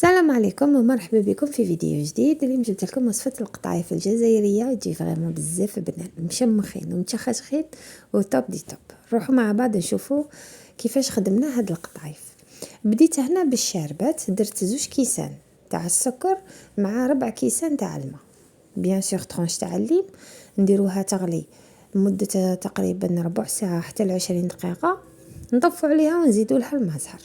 السلام عليكم ومرحبا بكم في فيديو جديد. اليوم جبت لكم وصفه القطايف الجزائريه، تجي فريمون بزاف بنان مشمخين ومتشخشخين وطوب دي طوب. نروحوا مع بعض نشوفوا كيفاش خدمنا هاد القطايف. بديت هنا بالشاربات، درت 2 كيسان تاع السكر مع 4 كيسان تاع الماء، بيان سور طرونش تاع الليم. نديروها تغلي لمده تقريبا ربع ساعه حتى ل 20 دقيقه، نطفوا عليها ونزيدوا لها الماء زهر.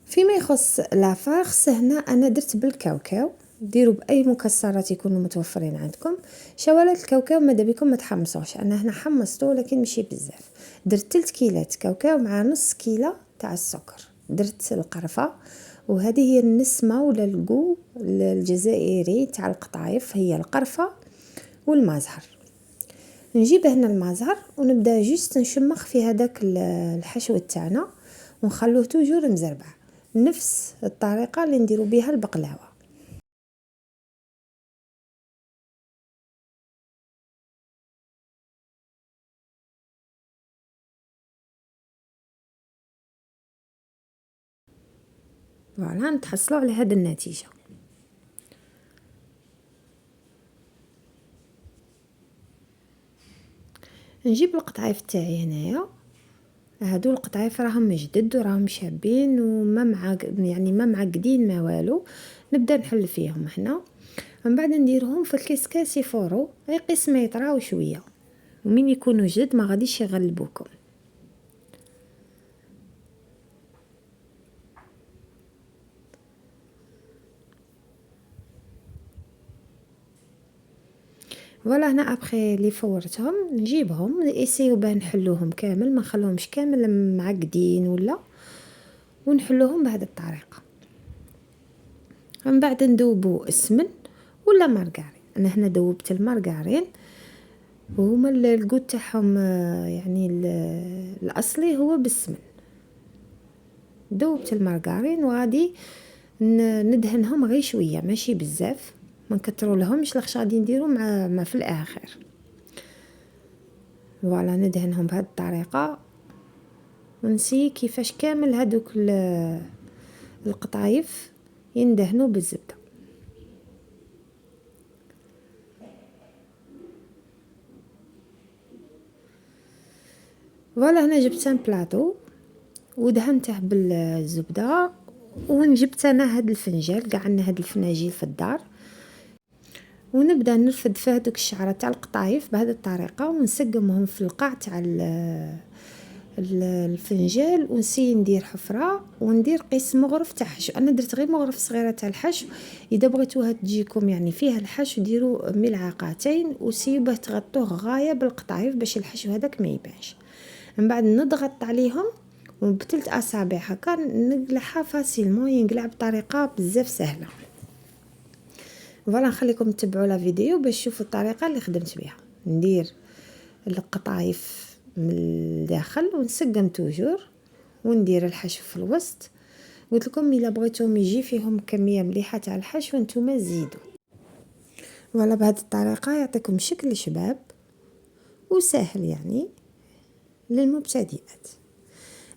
فيما يخص لافارس، هنا انا درت بالكاوكاو. ديروا باي مكسرات يكونوا متوفرين عندكم. شوالات الكاوكاو ماذا بكم ما تحمصوش، انا هنا حمصته لكن ماشي بزاف. درت 3 كيلات كاوكاو مع نص كيلة تاع السكر. درت القرفه، وهذه هي النسمه ولا القو الجزائري تاع القطايف، هي القرفه والمازهر. نجيب هنا المازهر ونبدا جوست نشمخ في هذاك الحشو تاعنا ونخلوه توجور مزربع، نفس الطريقه اللي نديروا بها البقلاوه. فوالا نتحصلوا على هذه النتيجه. نجيب القطايف تاعي هنايا، هادو القطايف راهم جدد وراهم شابين وما يعني ما معقدين ما والو. نبدا نحل فيهم هنا، من بعد نديرهم في الكسكاس يفورو اي قسم يطراو شويه، ومين يكونوا جدد ما غاديش يغلبوكم. فوالا هنا ابخي لي فورتهم نجيبهم نسيو باه نحلوهم كامل، ما نخلوهمش كامل معقدين ولا، ونحلوهم بهذه الطريقه. من بعد ندوبوا السمن ولا مارغرين. انا هنا دوبت المارغرين، وهما القوت تاعهم يعني الاصلي هو بالسمن. دوبت المارغرين وغادي ندهنهم غير شويه ماشي بزاف، ما نكتروا لهمش لخش غادي نديروا مع في الاخر. فوالا ندهنهم بهذه الطريقه ونسي كيفاش كامل هذوك القطايف يندهنوا بالزبده. فوالا هنا جبت ان بلاطو ودهنته بالزبده، ونجبت انا هاد الفنجال، كاع عندنا هاد الفناجيل في الدار، ونبدا نرفد في هذوك الشعرات تاع القطايف بهذه الطريقه ونسقمهم في القاع تاع الفنجال، ونسي ندير حفره وندير قيس مغرف تاع حشو. انا درت غير مغرف صغيره تاع الحشو، اذا بغيتوها تجيكم يعني فيها الحشو ديروا ملعقتين وسيبوه تغطوه غايه بالقطايف باش الحشو هذاك ما يبانش. من بعد نضغط عليهم وبثلث اصابع هكا نقلعها فاسيلمون، ينقلع بطريقه بزاف سهله. فوالا نخليكم تتبعوا لا فيديو باش تشوفوا الطريقه اللي خدمت بها. ندير القطايف من الداخل ونسقم توجور، وندير الحشو في الوسط. قلت لكم الا بغيتوهم يجي فيهم كميه مليحه تاع الحشو نتوما زيدوا. فوالا بهذه الطريقه يعطيكم شكل شباب وسهل يعني للمبتدئات.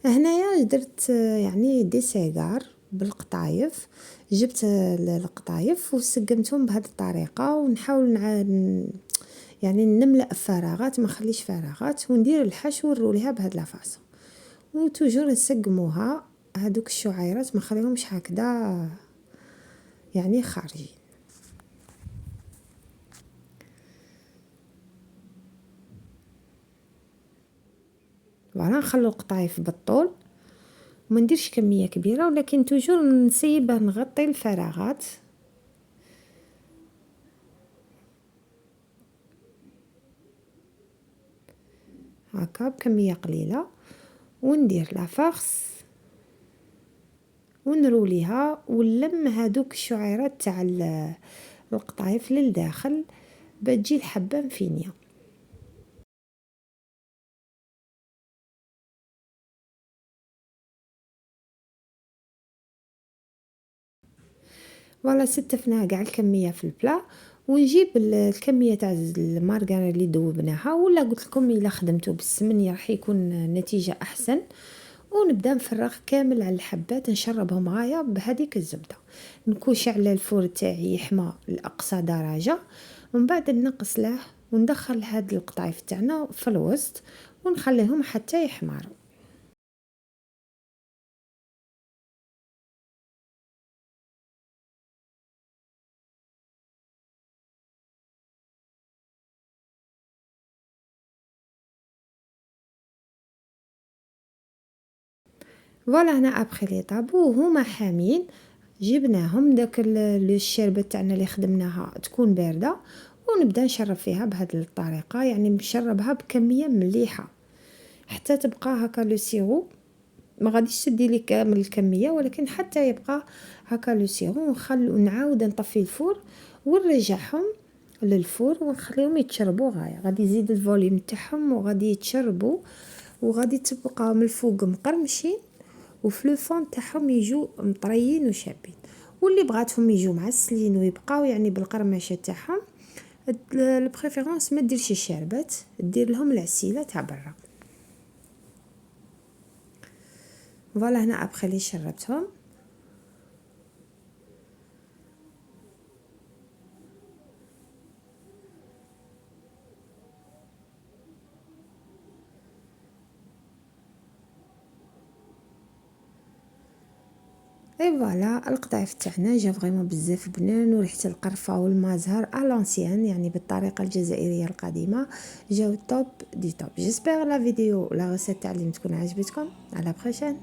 هنايا درت يعني دي سيجار بالقطايف. جبت القطايف وسقمتهم بهذه الطريقه، ونحاول يعني نملأ فراغات ما نخليش فراغات، وندير الحشو ونروليها بهذا لافاصون، وتوجور نسقموها هذوك الشعيرات ما نخليهمش هكذا يعني خارجين. فوالا نخلو القطايف بالطول وما نديرش كميه كبيره، ولكن توجور نسيب نغطي الفراغات هكا بكميه قليله، وندير لافارس ونروليها ونلم هذوك الشعيرات تاع القطايف للداخل بتجي الحبه مفينيه. فوالا ستفنا كاع الكميه في البلا، ونجيب الكميه تاع المارغرين اللي ذوبناها، ولا قلت لكم الا خدمتو بالسمن راح يكون النتيجه احسن. ونبدا نفرغ كامل على الحبات، نشربهم غايه بهذيك الزبده. نكوش على الفور تاعي يحمى لاقصى درجه، ومن بعد نقص له وندخل هاد القطايف تاعنا في الوسط ونخليهم حتى يحمروا. فوالا هنا ابخي لي طابو هما حامين، جبناهم داك الشربة تاعنا اللي خدمناها تكون بارده، ونبدا نشرب فيها بهذه الطريقه، يعني نشربها بكميه مليحه حتى تبقى هكا لو سيرو. ما غاديش تديلي كامل الكميه، ولكن حتى يبقى هكا لو سيرو. ونعاود نطفي الفور ونرجعهم للفور ونخليهم يتشربوا غايه. غادي يزيد الفوليوم تاعهم وغادي يتشربوا، وغادي تبقى من الفوق مقرمشين، وفي لو فون تاعهم يجوا مطريين وشابين. واللي بغاتهم يجوا معسلين ويبقاو يعني بالقرمشه تاعهم، البريفيرونس ما ديرش الشربات، دير لهم العسيله تاع برا. فوالا هنا ابخي لي شربتهم. اي فوالا القطايف تاعنا جا فريمون بزاف بنان، وريحه القرفه والما زهر الانسيان يعني بالطريقه الجزائريه القديمه، جاو توب دي توب. جيسبر لا فيديو لا ريسيت تاع اليوم تكون عجبتكم. على بروشين.